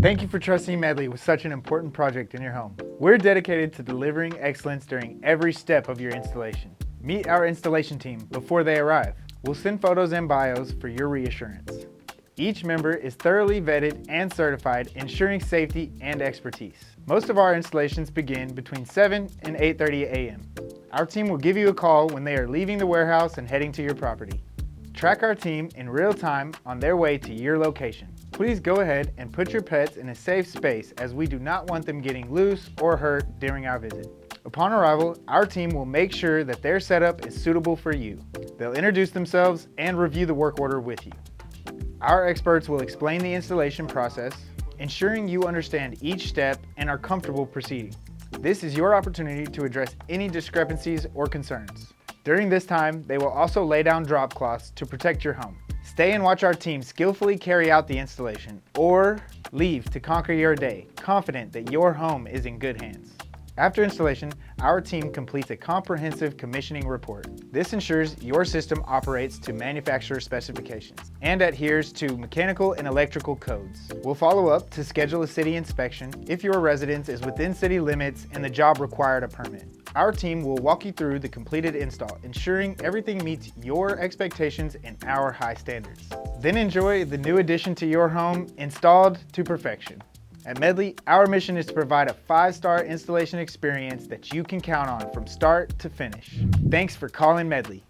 Thank you for trusting Medley with such an important project in your home. We're dedicated to delivering excellence during every step of your installation. Meet our installation team before they arrive. We'll send photos and bios for your reassurance. Each member is thoroughly vetted and certified, ensuring safety and expertise. Most of our installations begin between 7 and 8:30 a.m. Our team will give you a call when they are leaving the warehouse and heading to your property. Track our team in real time on their way to your location. Please go ahead and put your pets in a safe space, as we do not want them getting loose or hurt during our visit. Upon arrival, our team will make sure that their setup is suitable for you. They'll introduce themselves and review the work order with you. Our experts will explain the installation process, ensuring you understand each step and are comfortable proceeding. This is your opportunity to address any discrepancies or concerns. During this time, they will also lay down drop cloths to protect your home. Stay and watch our team skillfully carry out the installation, or leave to conquer your day, confident that your home is in good hands. After installation, our team completes a comprehensive commissioning report. This ensures your system operates to manufacturer specifications and adheres to mechanical and electrical codes. We'll follow up to schedule a city inspection if your residence is within city limits and the job required a permit. Our team will walk you through the completed install, ensuring everything meets your expectations and our high standards. Then enjoy the new addition to your home, installed to perfection. At Medley, our mission is to provide a 5-star installation experience that you can count on from start to finish. Thanks for calling Medley.